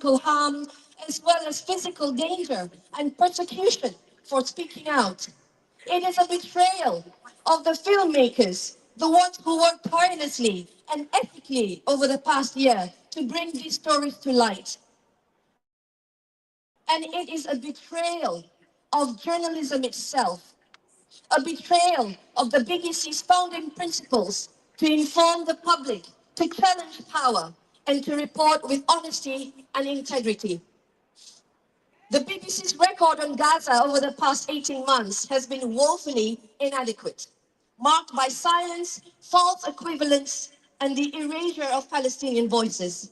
harm, as well as physical danger and persecution for speaking out. It is a betrayal of the filmmakers, the ones who worked tirelessly and ethically over the past year to bring these stories to light. And it is a betrayal of journalism itself, a betrayal of the BBC's founding principles to inform the public, to challenge power, and to report with honesty and integrity. The BBC's record on Gaza over the past 18 months has been woefully inadequate, marked by silence, false equivalence, and the erasure of Palestinian voices.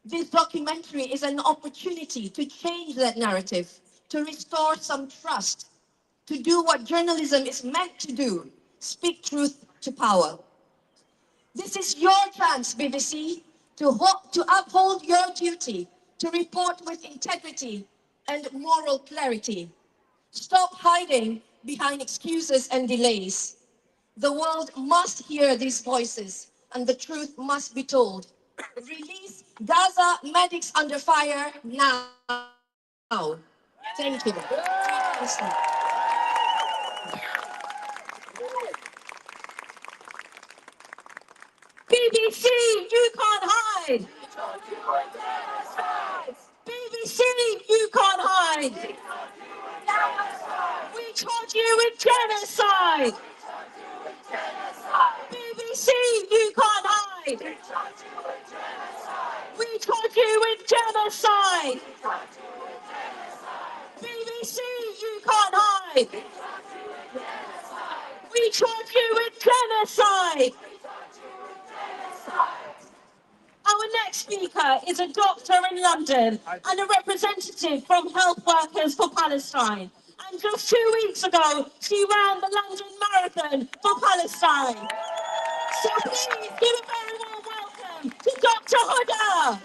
This documentary is an opportunity to change that narrative, to restore some trust, to do what journalism is meant to do, speak truth to power. This is your chance, BBC, to uphold your duty, to report with integrity and moral clarity. Stop hiding behind excuses and delays. The world must hear these voices and the truth must be told. Release Gaza medics under fire now. Thank you. BBC, you can't hide. BBC, you can't hide. We charge you with genocide. BBC, you can't hide. We charge you with genocide. BBC, you can't hide. We charge you with genocide. Our next speaker is a doctor in London and a representative from Health Workers for Palestine. And just 2 weeks ago, she ran the London Marathon for Palestine. So please give a very warm welcome to Dr. Huda.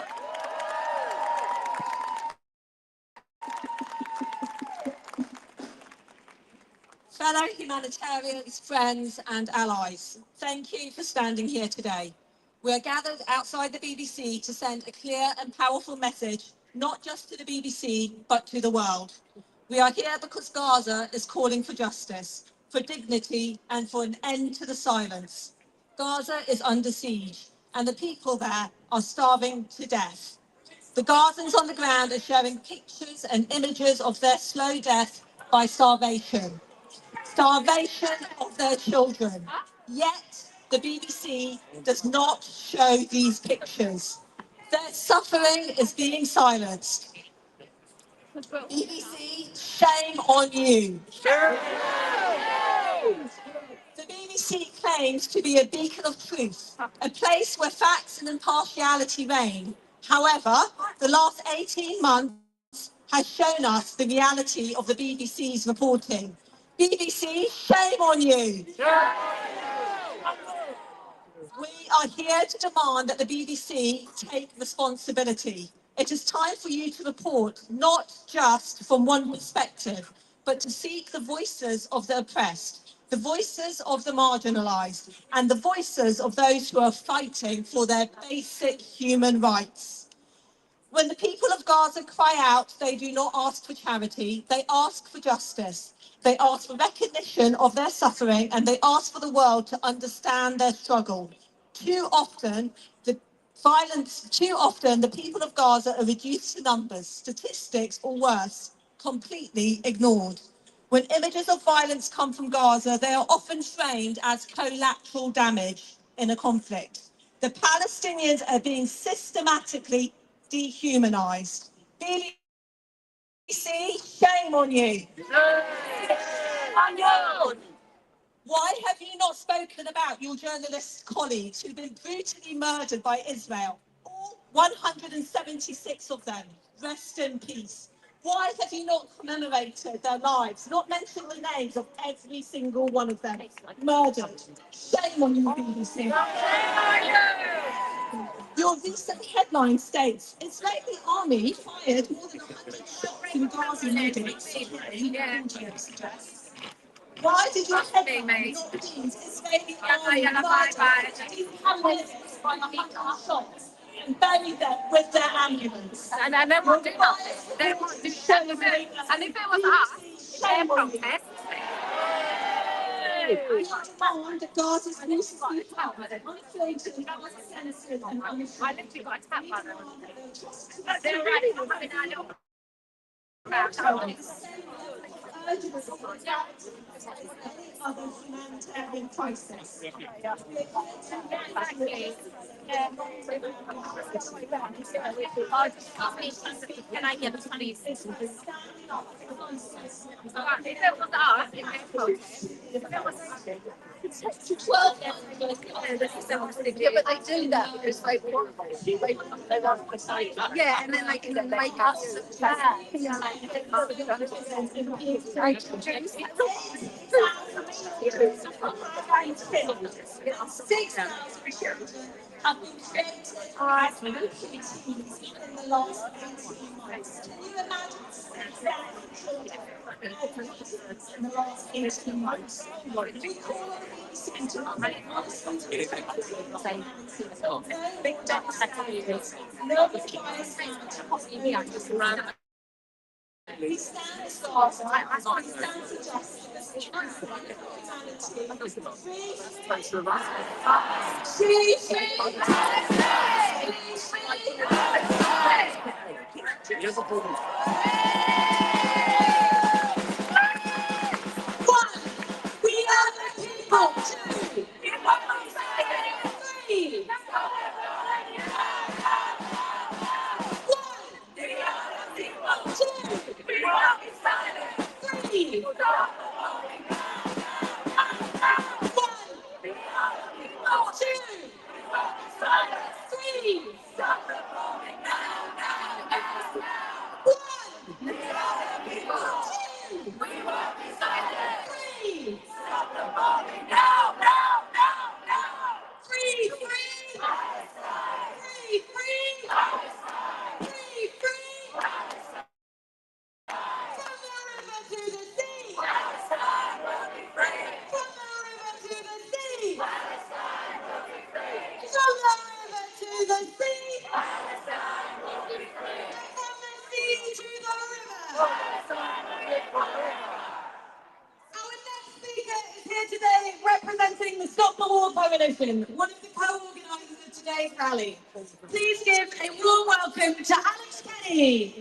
Fellow humanitarians, friends and allies, thank you for standing here today. We are gathered outside the BBC to send a clear and powerful message, not just to the BBC, but to the world. We are here because Gaza is calling for justice, for dignity, and for an end to the silence. Gaza is under siege, and the people there are starving to death. The Gazans on the ground are sharing pictures and images of their slow death by starvation. Starvation of their children. Yet, the BBC does not show these pictures. Their suffering is being silenced. BBC, shame on you. The BBC claims to be a beacon of truth, a place where facts and impartiality reign. However, the last 18 months has shown us the reality of the BBC's reporting. BBC, shame on you. We are here to demand that the BBC take responsibility. It is time for you to report not just from one perspective, but to seek the voices of the oppressed, the voices of the marginalised, and the voices of those who are fighting for their basic human rights. When the people of Gaza cry out, they do not ask for charity, they ask for justice. They ask for recognition of their suffering, and they ask for the world to understand their struggle. Too often, the people of Gaza are reduced to numbers, statistics, or worse, completely ignored. When images of violence come from Gaza, they are often framed as collateral damage in a conflict. The Palestinians are being systematically dehumanized. BBC, shame on you. Why have you not spoken about your journalist colleagues who've been brutally murdered by Israel? All 176 of them. Rest in peace. Why have you not commemorated their lives, not mentioned the names of every single one of them murdered? Shame on you, BBC. Your recent headline states, Israeli army fired more than 100 shots in Gaza medics. Why did your headline not read Israeli army murdered by 100 shots and bury them with their ambulance. And they won't do nothing. They won't do anything. And if it was us, their protest. And the Gaza's recently I literally got a tap on them. They're really not having our little other humanitarian crisis. Can I get the money? If it was us, if it was 12 yeah, but they do that because they want yeah, and then they can make us bad. Have been created as refugees in the last 18 months. Can you imagine in the last 18 months? We call it the centre of the we stand for justice, One, we are the people. Two, three. Representing the Stop the War Coalition, one of the co-organisers of today's rally. Please give a warm welcome to Alex Kenny.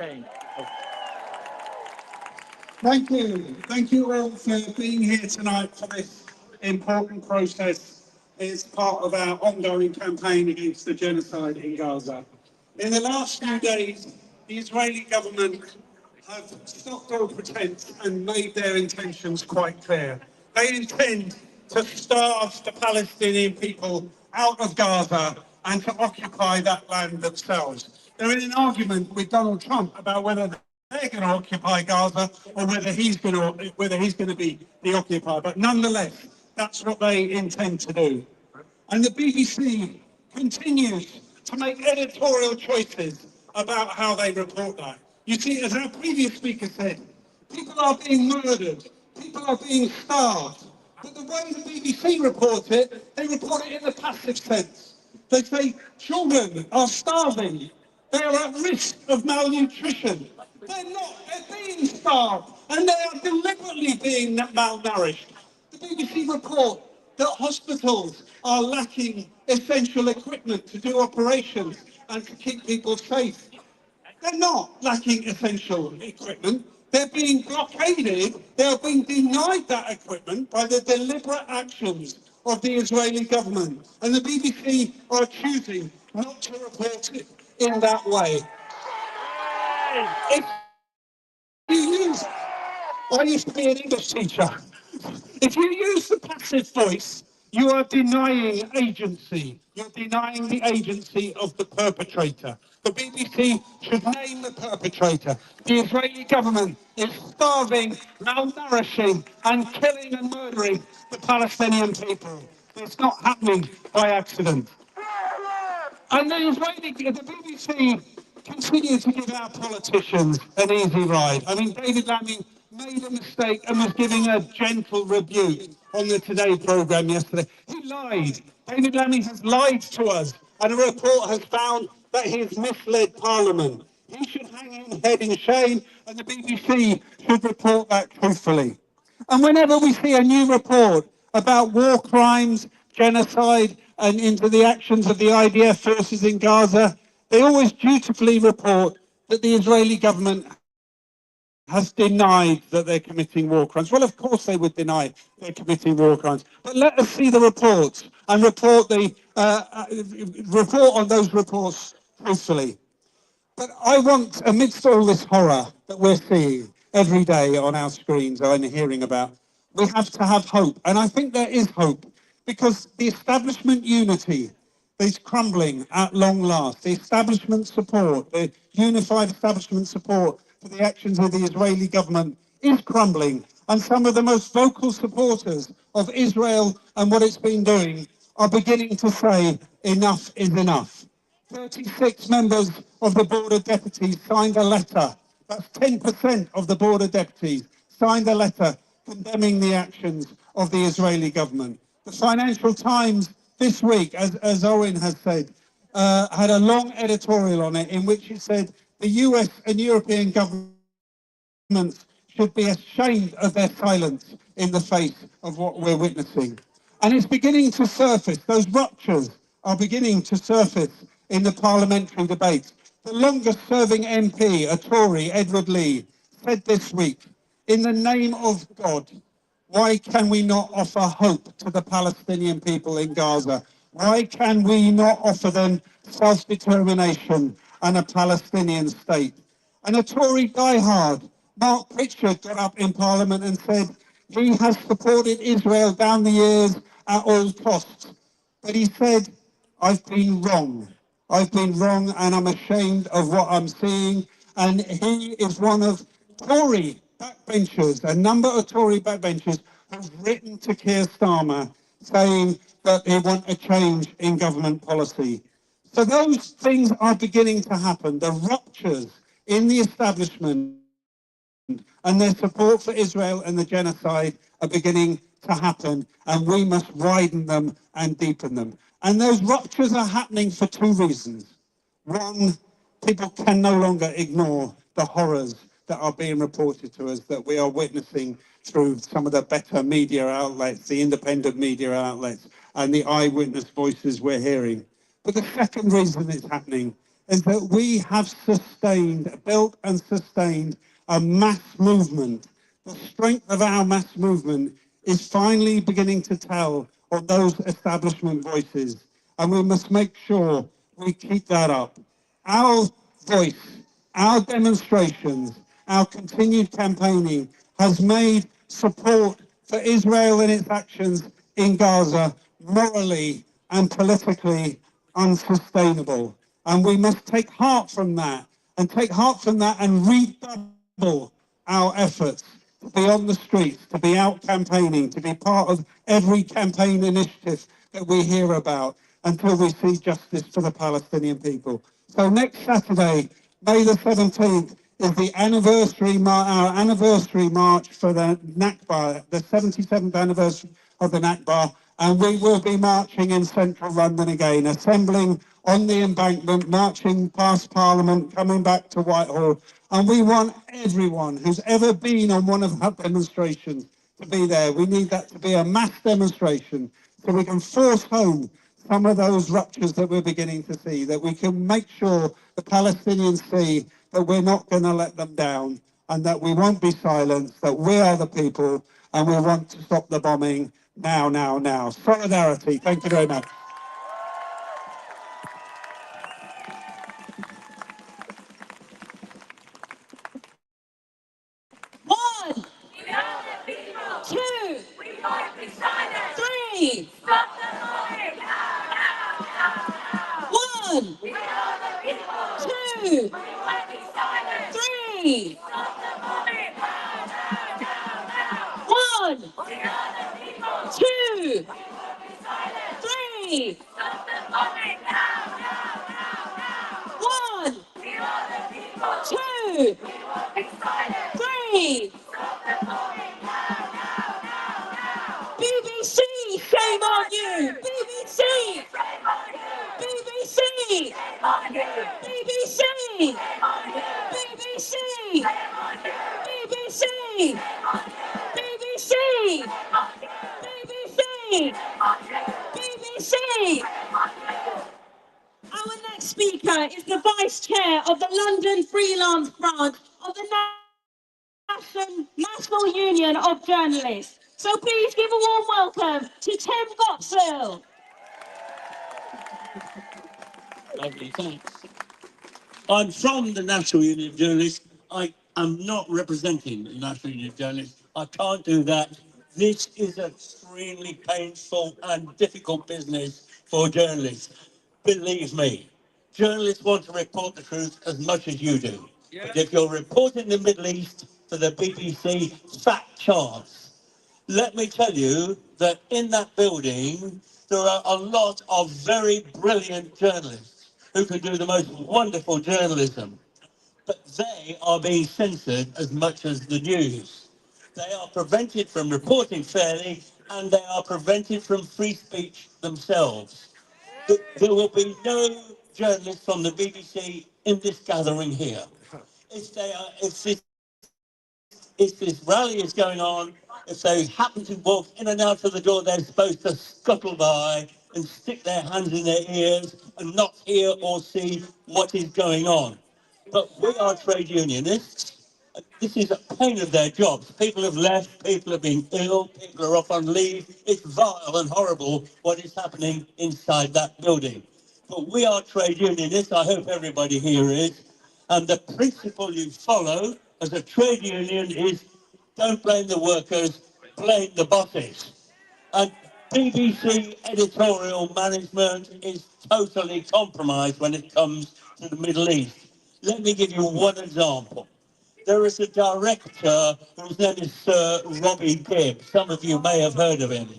Thank you. Thank you all for being here tonight for this important process. It's part of our ongoing campaign against the genocide in Gaza. In the last few days, the Israeli government have stopped all pretense and made their intentions quite clear. They intend to starve the Palestinian people out of Gaza and to occupy that land themselves. They're in an argument with Donald Trump about whether they're going to occupy Gaza or whether he's going to be the occupier. But nonetheless, that's what they intend to do. And the BBC continues to make editorial choices about how they report that. You see, as our previous speaker said, people are being murdered, people are being starved. But the way the BBC report it, they report it in the passive sense. They say children are starving, they are at risk of malnutrition. They're not, they're being starved, and they are deliberately being malnourished. The BBC report that hospitals are lacking essential equipment to do operations and to keep people safe. They're not lacking essential equipment. They're being blockaded. They're being denied that equipment by the deliberate actions of the Israeli government. And the BBC are choosing not to report it in that way. If you use, I used to be an English teacher. If you use the passive voice, you are denying agency. You're denying the agency of the perpetrator. The BBC should name the perpetrator. The Israeli government is starving, malnourishing, and killing and murdering the Palestinian people. It's not happening by accident. And the BBC continue to give our politicians an easy ride. I mean, David Lammy made a mistake and was giving a gentle rebuke on the Today programme yesterday. He lied. David Lammy has lied to us, and a report has found that he has misled Parliament. He should hang his head in shame, and the BBC should report that truthfully. And whenever we see a new report about war crimes, genocide, and into the actions of the IDF forces in Gaza, they always dutifully report that the Israeli government has denied that they're committing war crimes. Well, of course they would deny they're committing war crimes. But let us see the reports and report on those reports truthfully. But I want, amidst all this horror that we're seeing every day on our screens and hearing about, we have to have hope. And I think there is hope because the establishment unity is crumbling at long last. The establishment support, the unified establishment support for the actions of the Israeli government is crumbling. And some of the most vocal supporters of Israel and what it's been doing are beginning to say enough is enough. 36 members of the Board of Deputies signed a letter. That's 10% of the Board of Deputies signed a letter condemning the actions of the Israeli government. The Financial Times this week, as Owen has said, had a long editorial on it in which it said the US and European governments should be ashamed of their silence in the face of what we're witnessing. And it's beginning to surface, those ruptures are beginning to surface in the parliamentary debate. The longest serving MP, a Tory, Edward Lee, said this week, in the name of God, why can we not offer hope to the Palestinian people in Gaza? Why can we not offer them self-determination and a Palestinian state? And a Tory diehard, Mark Pritchard, got up in Parliament and said he has supported Israel down the years at all costs. But he said, I've been wrong. I've been wrong and I'm ashamed of what I'm seeing. And he is one of Tory backbenchers, a number of Tory backbenchers who've written to Keir Starmer saying that they want a change in government policy. So those things are beginning to happen. The ruptures in the establishment and their support for Israel and the genocide are beginning to happen, and we must widen them and deepen them. And those ruptures are happening for two reasons. One, people can no longer ignore the horrors that are being reported to us, that we are witnessing through some of the better media outlets, the independent media outlets, and the eyewitness voices we're hearing. But the second reason it's happening is that we have built and sustained a mass movement. The strength of our mass movement is finally beginning to tell on those establishment voices, and we must make sure we keep that up. Our voice, our demonstrations, our continued campaigning has made support for Israel and its actions in Gaza morally and politically unsustainable. And we must take heart from that and redouble our efforts to be on the streets, to be out campaigning, to be part of every campaign initiative that we hear about until we see justice for the Palestinian people. So next Saturday, May the 17th, is the our anniversary march for the Nakba, the 77th anniversary of the Nakba, and we will be marching in central London again, assembling on the embankment, marching past Parliament, coming back to Whitehall, and we want everyone who's ever been on one of our demonstrations to be there. We need that to be a mass demonstration so we can force home some of those ruptures that we're beginning to see, that we can make sure the Palestinians see that we're not going to let them down and that we won't be silenced, that we are the people and we want to stop the bombing now, now, now. Solidarity. Thank you very much. One, two, three. One, two, three. One, two, three. One, two, three. BBC, shame on you. BBC, BBC, BBC! BBC! BBC! BBC! BBC! BBC! Our next speaker is the Vice Chair of the London Freelance Branch of the National Union of Journalists. So please give a warm welcome to Tim Gopsell. Lovely, thanks. I'm from the National Union of Journalists. I am not representing the National Union of Journalists. I can't do that. This is an extremely painful and difficult business for journalists. Believe me, journalists want to report the truth as much as you do. Yeah. But if you're reporting the Middle East for the BBC, fat chance. Let me tell you that in that building, there are a lot of very brilliant journalists who can do the most wonderful journalism, but they are being censored as much as the news. They are prevented from reporting fairly, and they are prevented from free speech themselves. There will be no journalists from the BBC in this gathering here. If this rally is going on, if they happen to walk in and out of the door, they're supposed to scuttle by and stick their hands in their ears and not hear or see what is going on. But we are trade unionists. This is a pain of their jobs. People have left, people have been ill, people are off on leave. It's vile and horrible what is happening inside that building. But we are trade unionists. I hope everybody here is. And the principle you follow as a trade union is don't blame the workers, blame the bosses. And BBC editorial management is totally compromised when it comes to the Middle East. Let me give you one example. There is a director whose name is Sir Robbie Gibb. Some of you may have heard of him.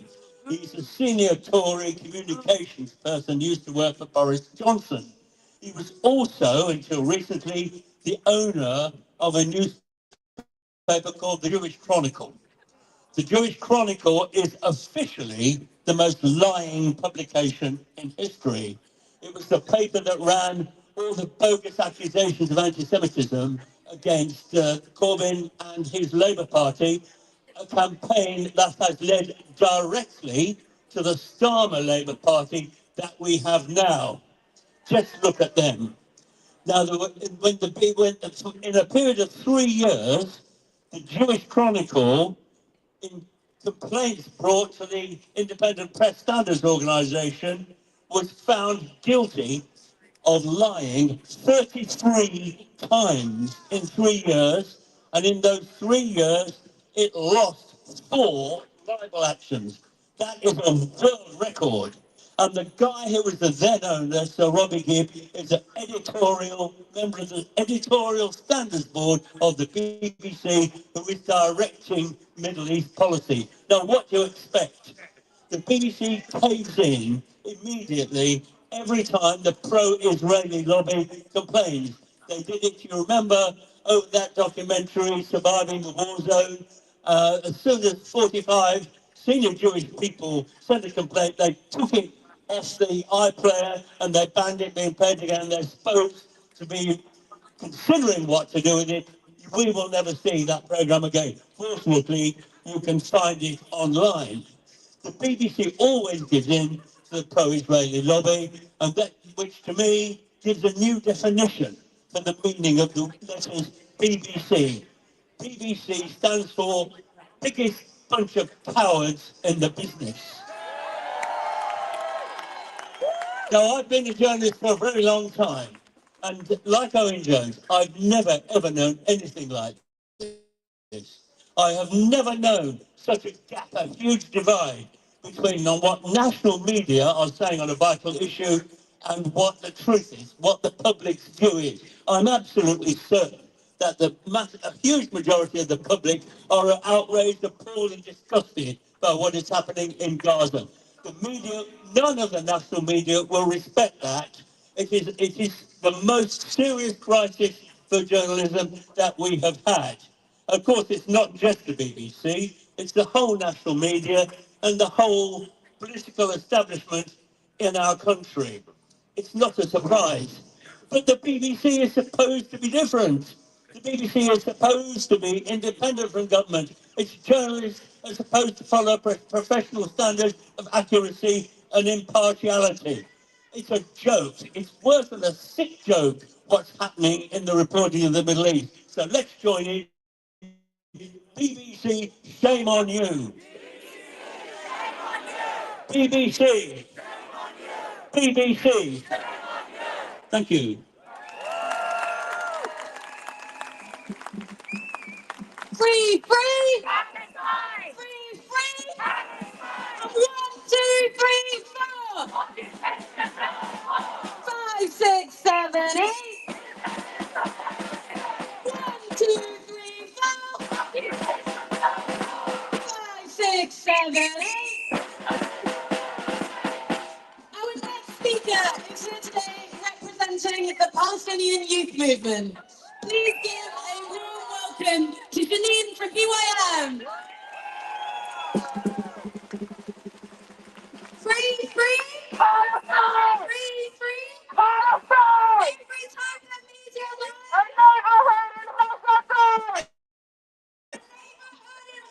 He's a senior Tory communications person, used to work for Boris Johnson. He was also, until recently, the owner of a newspaper called the Jewish Chronicle. The Jewish Chronicle is officially the most lying publication in history. It was the paper that ran all the bogus accusations of anti-Semitism against Corbyn and his Labour Party, a campaign that has led directly to the Starmer Labour Party that we have now. Just look at them. Now, in a period of 3 years, the Jewish Chronicle, in complaints brought to the Independent Press Standards Organisation, was found guilty of lying 33 times in 3 years, and in those 3 years, it lost 4 libel actions. That is a world record. And the guy who was the then owner, Sir Robbie Gibb, is an editorial member of the Editorial Standards Board of the BBC, who is directing Middle East policy. Now, what do you expect? The BBC caves in immediately every time the pro-Israeli lobby complains. They did it, you remember, over that documentary, Surviving the War Zone. As soon as 45 senior Jewish people sent a complaint, they took it off the iPlayer and they banned it being played again. They're supposed to be considering what to do with it. We will never see that programme again. Fortunately, you can find it online. The BBC always gives in to the pro-Israeli lobby, and that, which to me gives a new definition for the meaning of the letters BBC. BBC stands for biggest bunch of cowards in the business. Now, I've been a journalist for a very long time, and like Owen Jones, I've never ever known anything like this. I have never known such a gap, a huge divide between what national media are saying on a vital issue and what the truth is, what the public's view is. I'm absolutely certain that a huge majority of the public are outraged, appalled and disgusted by what is happening in Gaza. The media, none of the national media will respect that. It is the most serious crisis for journalism that we have had. Of course, it's not just the BBC, it's the whole national media and the whole political establishment in our country. It's not a surprise. But the BBC is supposed to be different. The BBC is supposed to be independent from government. Its journalists are supposed to follow professional standards of accuracy and impartiality. It's a joke. It's worse than a sick joke what's happening in the reporting of the Middle East. So let's join in. BBC, shame on you. BBC. BBC. Thank you. Free, free! Free, free! 1, 2, 3, 4! 5, 6, 7, 8! 1, 2, 3, 4! 5, 6, 7, 8! Our next speaker is here today representing the Palestinian youth movement. Please give a warm welcome to Janine from UIM. Free, free! Palestine! Free, free! Palestine! Every time the media lies, a neighborhood in Hosaka! Neighborhood in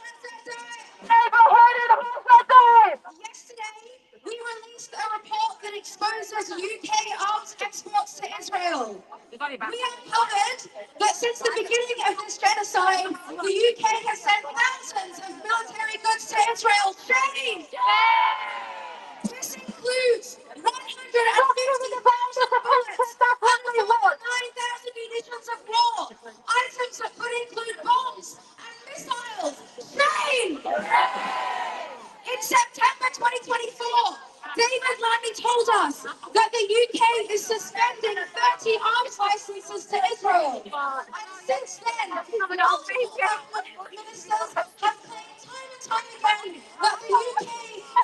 Hosaka! Yesterday, we released a report that exposes UK arms exports to Israel. We uncovered that since the beginning of this genocide, the UK has sent thousands of military goods to Israel. Shame! This includes 150 bombs of bullets, 9,000 munitions of war. Items that could include bombs and missiles. Shame! In September 2024, David Lammy told us that the UK is suspending 30 arms licenses to Israel. And since then, multiple government ministers have claimed time and time again that the UK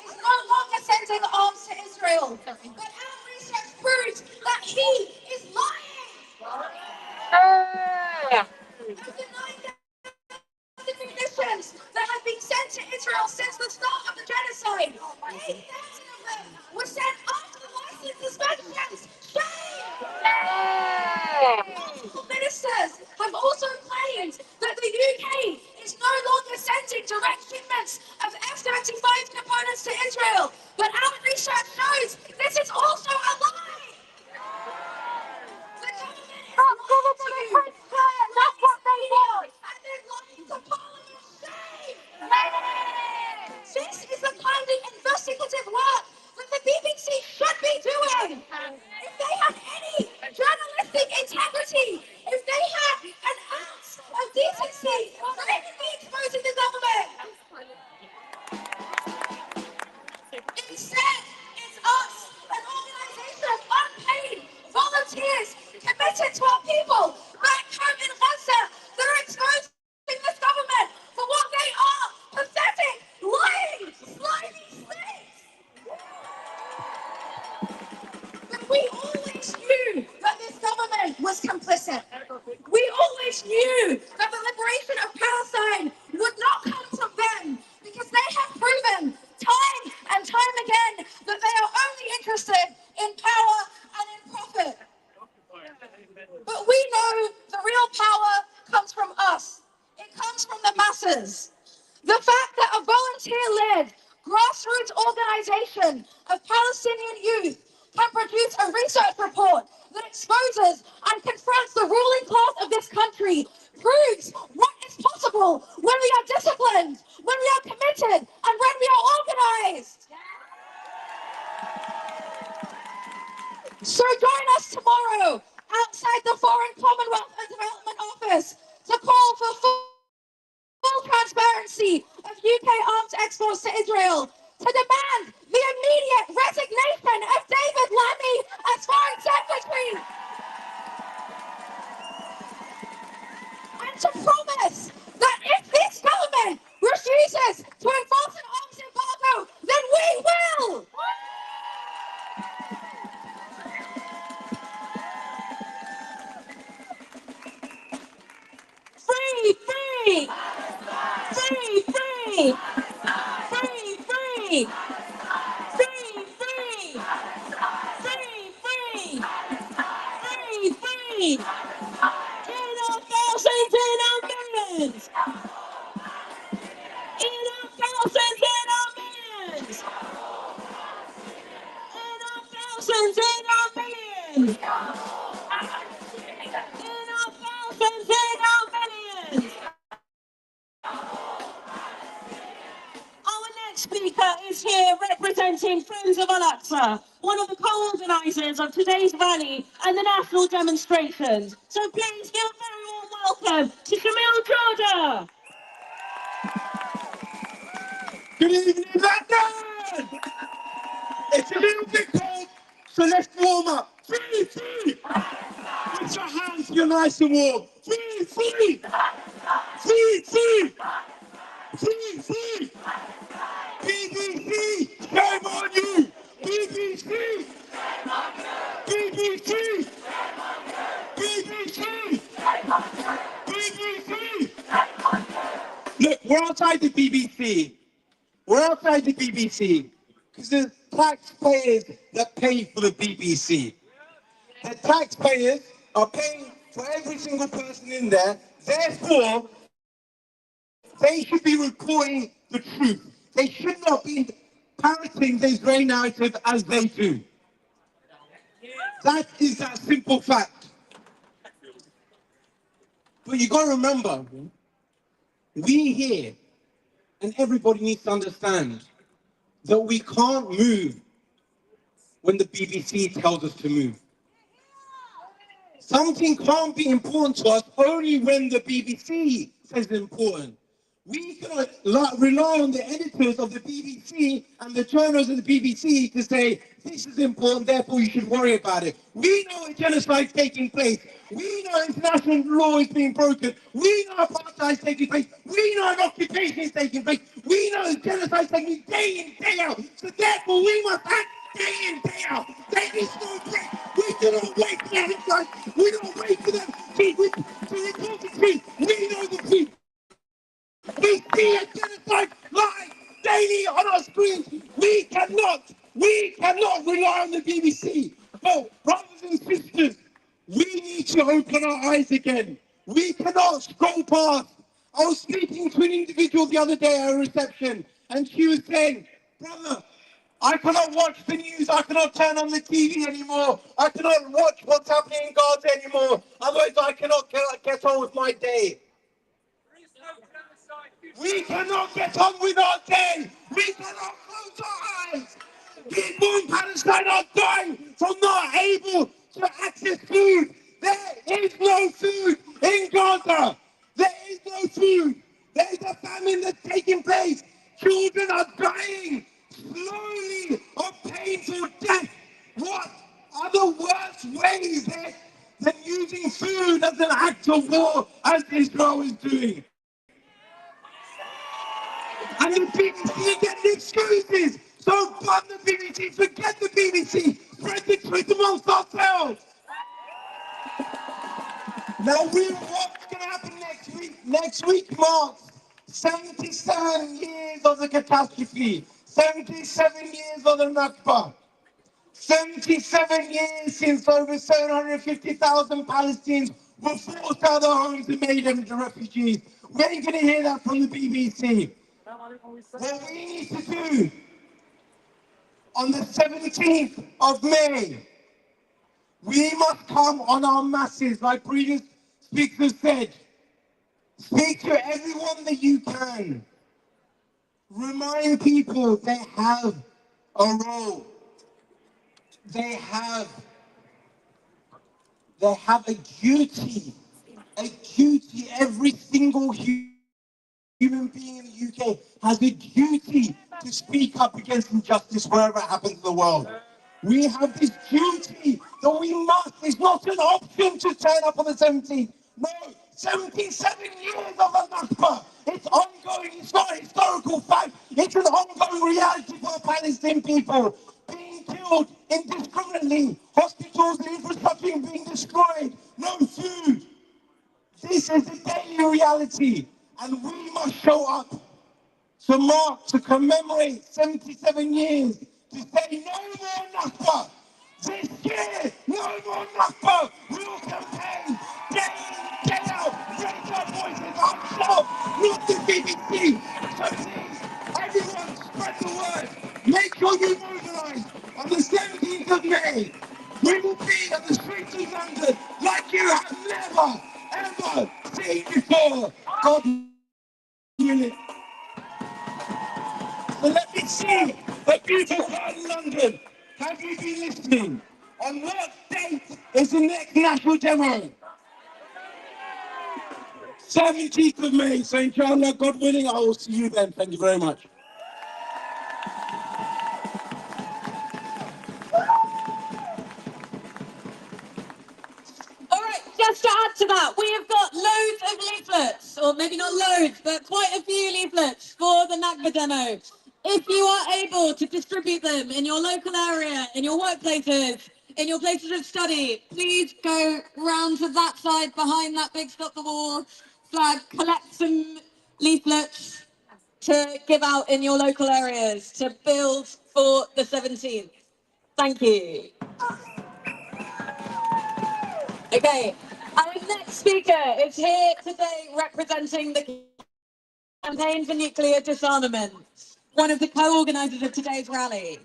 is no longer sending arms to Israel. But our research proves that he is lying. Of the 9,000 munitions that have been sent to Israel since the start of the genocide, 8,000 of them were sent after the license suspensions. Shame! Multiple ministers have also claimed that the UK is no longer sending direct shipments of F-35 components to Israel. But our research shows this is also a lie. The government is lying to you. That's what they want. And they're lying to Parliament. Shame! This is the kind of investigative work that the BBC should be doing. If they had any journalistic integrity, if they had an ounce of decency, they would be exposing the government. Instead, it's us, an organization of unpaid volunteers committed to our people back home in Gaza that are exposing this government for what they are: pathetic, lying, slimy snakes. But we always knew that this government was complicit. We always knew that the liberation of Palestine would not come from them because they have proven time and time again that they are only interested in power and in profit. But we know the real power comes from us. It comes from the masses. The fact that a volunteer-led grassroots organization of Palestinian youth can produce a research report that exposes and confronts the ruling class of this country proves what is possible when we are disciplined, when we are committed, and when we are organized. So join us tomorrow outside the Foreign Commonwealth and Development Office to call for full transparency of UK arms exports to Israel, to demand the immediate resignation of David Lammy as Foreign Secretary, and to promise that if this government refuses to enforce an arms embargo, then we will! Free, free! Free, free! Free, free! Free, free! Free, free! is here representing Friends of Al-Aqsa, one of the co-organisers of today's rally and the national demonstrations. So please give a very warm welcome to Shamil Jordan. Good evening, London! It's a little bit cold, so let's warm up. Free, free! Put your hands, you're nice and warm. Free, free! Free, free! Free, free! BBC, shame on you! BBC! BBC! BBC! BBC! Look, we're outside the BBC. We're outside the BBC because the taxpayers that pay for the BBC. The taxpayers are paying for every single person in there. Therefore, they should be reporting the truth. They should not be parroting the Israeli narrative as they do. That is that simple fact. But you got to remember, we here, and everybody needs to understand, that we can't move when the BBC tells us to move. Something can't be important to us only when the BBC says it's important. We cannot rely on the editors of the BBC and the journalists of the BBC to say, this is important, therefore you should worry about it. We know a genocide is taking place. We know international law is being broken. We know apartheid is taking place. We know an occupation is taking place. We know genocide is taking place day in, day out. So therefore we must act day in, day out. There is no break. We do not wait for them. We don't wait for them to report the truth. We know the truth. We see a genocide live daily on our screens. We cannot rely on the BBC. But brothers and sisters, we need to open our eyes again. We cannot scroll past. I was speaking to an individual the other day at a reception, and she was saying, brother, I cannot watch the news. I cannot turn on the TV anymore. I cannot watch what's happening in Gaza anymore. Otherwise, I cannot get on with my day. We cannot get on with our day. We cannot close our eyes. People in Palestine are dying from not able to access food. There is no food in Gaza. There is no food. There is a famine that's taking place. Children are dying slowly of painful death. What are the worst ways than using food as an act of war, as Israel is doing? And the BBC getting excuses. So fund the BBC, forget the BBC, spread the truth amongst ourselves. Now, what's going to happen next week? Next week marks 77 years of the catastrophe, 77 years of the Nakba, 77 years since over 750,000 Palestinians were forced out of their homes and made into refugees. We ain't going to hear that from the BBC. What we need to do on the 17th of May, we must come on our masses, like previous speakers said. Speak to everyone that you can. Remind people they have a role. They have a duty. Every single human being in the UK has a duty to speak up against injustice wherever it happens in the world. We have this duty that we must. It's not an option to turn up on the 17th. No, 77 years of a Nakba. It's ongoing. It's not a historical fact. It's an ongoing reality for the Palestinian people. Being killed indiscriminately. Hospitals and infrastructure being destroyed. No food. This is the daily reality. And we must show up to commemorate 77 years, to say no more Nakba. This year, no more Nakba. We'll campaign day in, day out, raise our voices ourselves, not the BBC. So please, everyone, spread the word. Make sure you mobilise on the 17th of May. We will be on the streets of London like you have never, ever seen before. God willing. So let me see The beautiful London, have you been listening? On what date is the next national demo? 17th of May, so inshallah, God willing, I will see you then. Thank you very much. All right, just to add to that, we have got loads of leaflets, or maybe not loads, but quite a few leaflets for the NAGBA demo. If you are able to distribute them in your local area, in your workplaces, in your places of study, please go round to that side behind that big Stop the War flag, collect some leaflets to give out in your local areas to build for the 17th. Thank you. Okay, our next speaker is here today representing the Campaign for Nuclear Disarmament, one of the co-organisers of today's rally.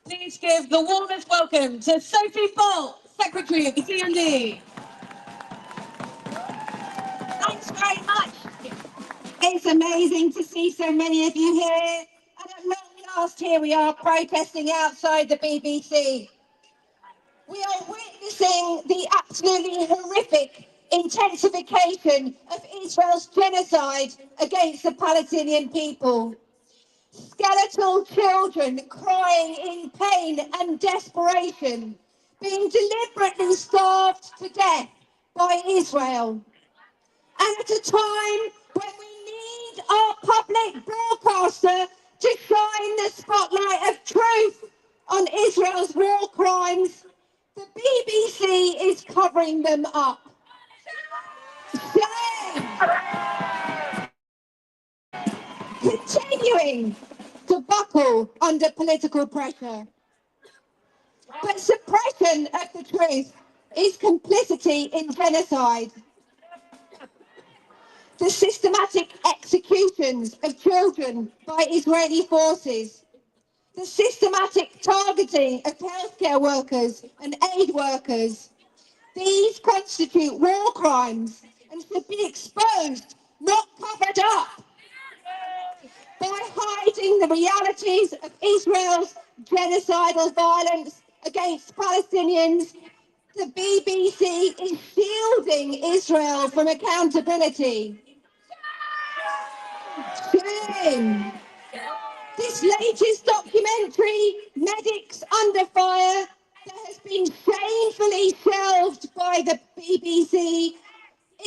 Please give the warmest welcome to Sophie Bolt, Secretary of the CND. Thanks very much. It's amazing to see so many of you here. And at long last, here we are protesting outside the BBC. We are witnessing the absolutely horrific intensification of Israel's genocide against the Palestinian people. Skeletal children crying in pain and desperation, being deliberately starved to death by Israel. And at a time when we need our public broadcaster to shine the spotlight of truth on Israel's war crimes, the BBC is covering them up. Shame! Continuing to buckle under political pressure. But suppression of the truth is complicity in genocide. The systematic executions of children by Israeli forces, the systematic targeting of healthcare workers and aid workers, these constitute war crimes and should be exposed, not covered up. By hiding the realities of Israel's genocidal violence against Palestinians, the BBC is shielding Israel from accountability. Shame. This latest documentary, Medics Under Fire, that has been shamefully shelved by the BBC,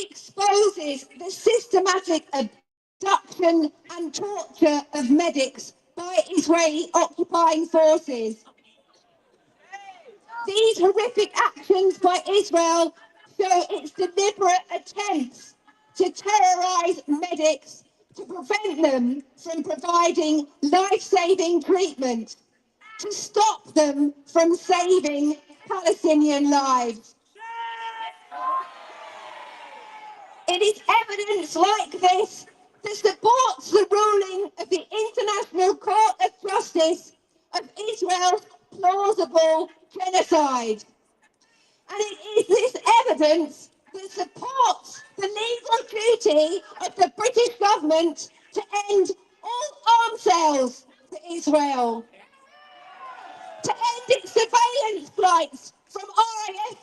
exposes the systematic abduction and torture of medics by Israeli occupying forces. These horrific actions by Israel show its deliberate attempts to terrorize medics to prevent them from providing life-saving treatment, to stop them from saving Palestinian lives. It is evidence like this that supports the ruling of the International Court of Justice of Israel's plausible genocide. And it is this evidence that supports the legal duty of the British government to end all arms sales to Israel, to end its surveillance flights from RAF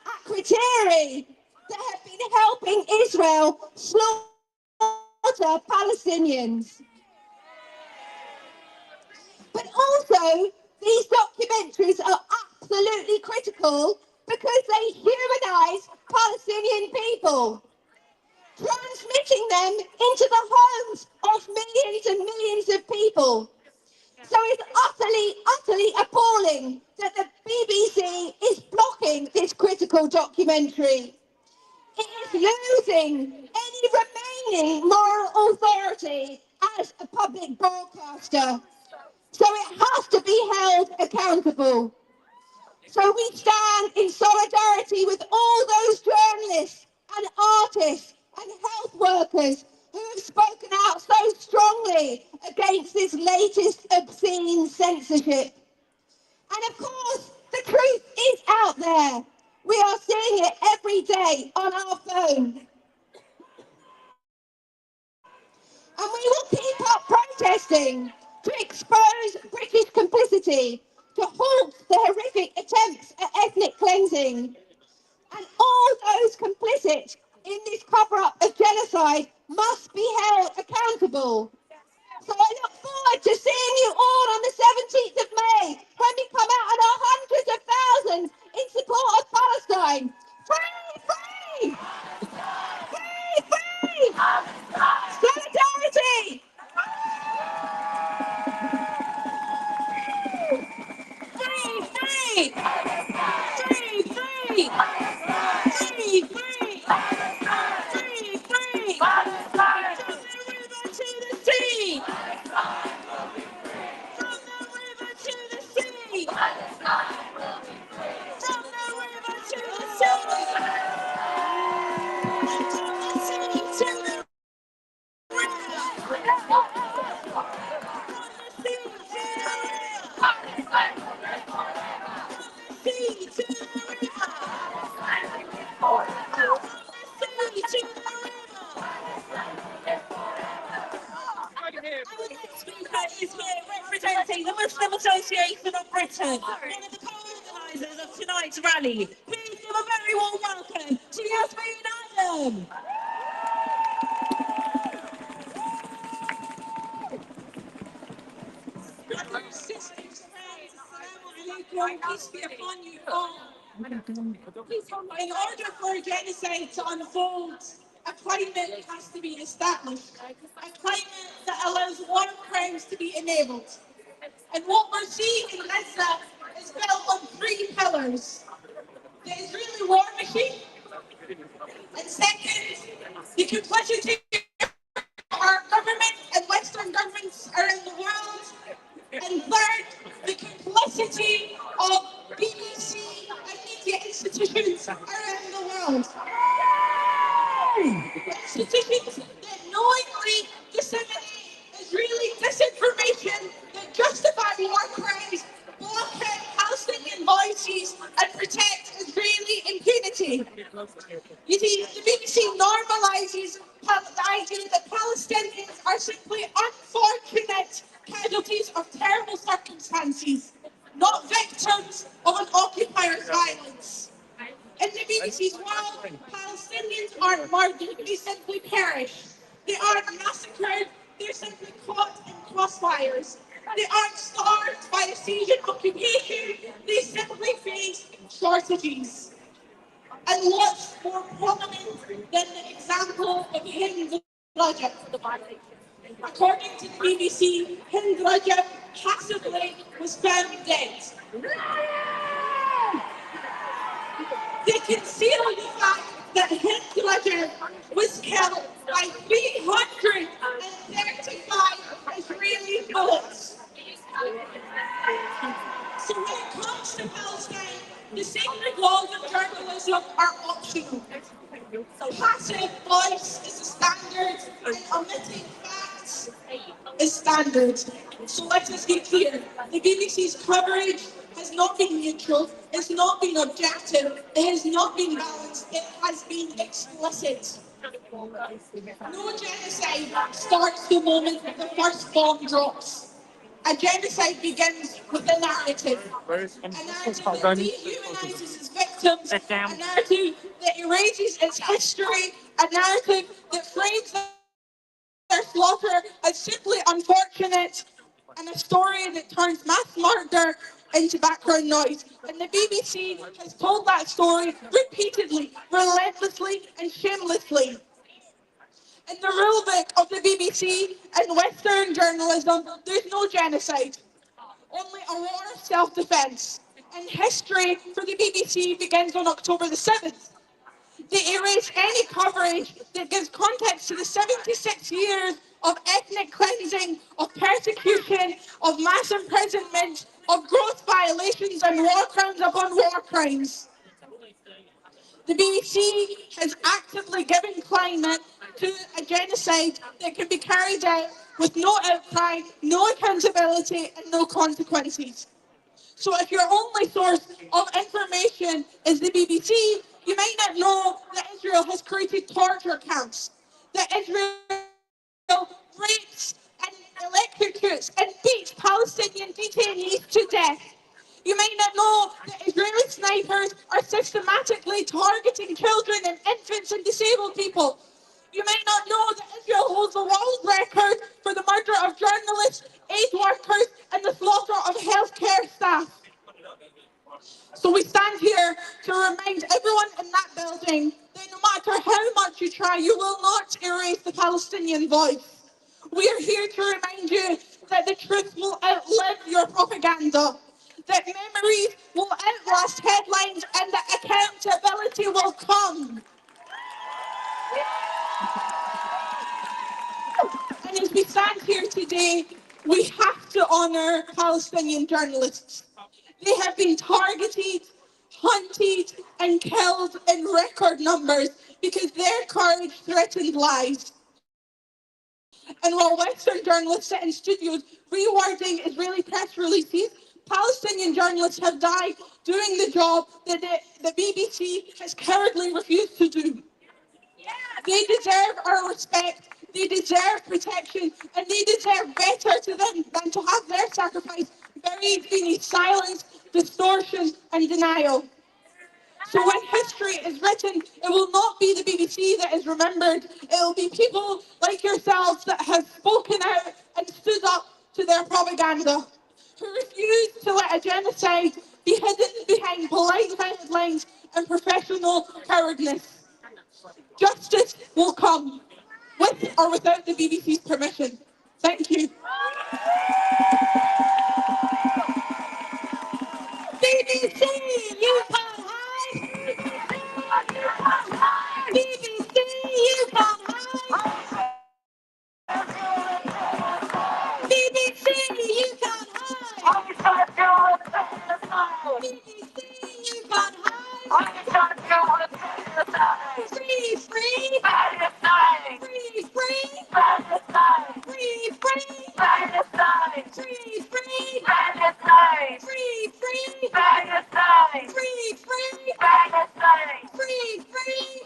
Akrotiri that have been helping Israel slaughter Palestinians. But also, these documentaries are absolutely critical because they humanize Palestinian people, transmitting them into the homes of millions and millions of people. So it's utterly appalling that the BBC is blocking this critical documentary. It is losing any remaining moral authority as a public broadcaster. So it has to be held accountable. So we stand in solidarity with all those journalists and artists and health workers who have spoken out so strongly against this latest obscene censorship. And of course, the truth is out there. We are seeing it every day on our phone. And we will keep up protesting to expose British complicity, to halt the horrific attempts at ethnic cleansing. And all those complicit in this cover-up of genocide must be held accountable. So I look forward to seeing you all on the 17th of May when we come out in our hundreds of thousands in support of Palestine. Free, free! Free, free! Solidarity! Free, free! Free, free! Free, free! Free, free! From the river to the sea! From the river to the sea! From the river to the sea! From the sea to the river! From the sea to the sea to the river! Sea to the river! Our next speaker is here representing the Muslim Association of Britain, one of the co-organisers of tonight's rally. Please give a very warm welcome to Yasmin Adam. Brothers, sisters, friends, assalamu alaikum, peace be upon you all. In order for genocide to unfold, a climate has to be established, a climate that allows war crimes to be enabled. And what we're seeing in Gaza is built on three pillars: the Israeli war machine, and second, the complicity of our government and Western governments around the world, and third, the complicity of BBC and media institutions around the world. Institutions that knowingly disseminate Israeli disinformation that justify war crimes, blockade Palestinian voices, and protect Israeli impunity. You see, the BBC normalises the idea that Palestinians are simply unfortunate casualties of terrible circumstances, not victims of an occupier's violence. In the BBC's world, Palestinians aren't murdered, they simply perish. They aren't massacred, they're simply caught in crossfires. They aren't starved by a siege and occupation, they simply face shortages. And what's more prominent than the example of Hind Rajab? According to the BBC, Hind Rajab passively was found dead. They conceal the fact that Hind Rajab was killed by 335 Israeli bullets. So when it comes to Palestine, the sacred laws of journalism are optional. Passive voice is the standard, and omitting facts is standard. So let us be clear, the BBC's coverage has not been neutral, it's not been objective, it has not been balanced, it has been explicit. No genocide starts the moment the first bomb drops. A genocide begins with a narrative. A narrative that dehumanises its victims, a narrative that erases its history, a narrative that frames their slaughter as simply unfortunate, and a story that turns mass murder into background noise. And the BBC has told that story repeatedly, relentlessly, and shamelessly. In the rulebook of the BBC and Western journalism, there's no genocide, only a war of self-defence. And history for the BBC begins on October the 7th. They erase any coverage that gives context to the 76 years of ethnic cleansing, of persecution, of mass imprisonment, of gross violations and war crimes upon war crimes. The BBC has actively given climate to a genocide that can be carried out with no outcry, no accountability, and no consequences. So if your only source of information is the BBC, you might not know that Israel has created torture camps, that Israel rapes and electrocutes and beats Palestinian detainees to death. You may not know that Israeli snipers are systematically targeting children and infants and disabled people. You may not know that Israel holds the world record for the murder of journalists, aid workers, and the slaughter of healthcare staff. So we stand here to remind everyone in that building that no matter how much you try, you will not erase the Palestinian voice. We are here to remind you that the truth will outlive your propaganda, that memories will outlast headlines, and that accountability will come. And as we stand here today, we have to honour Palestinian journalists. They have been targeted, hunted, and killed in record numbers because their courage threatened lives. And while Western journalists sit in studios rewording Israeli press releases, Palestinian journalists have died doing the job that the BBC has cowardly refused to do. They deserve our respect, they deserve protection, and they deserve better to them than to have their sacrifice buried beneath silence, distortion, and denial. So when history is written, it will not be the BBC that is remembered. It will be people like yourselves that have spoken out and stood up to their propaganda, who refuse to let a genocide be hidden behind polite headlines and professional cowardness. Justice will come, with or without the BBC's permission. Thank you. BBC, you can't hide. BBC, you can't hide. BBC, you can't hide. BBC, you can't hide. Free, free. Free, free. Free, free. Free, free. Free, free. Free, free. Free, free.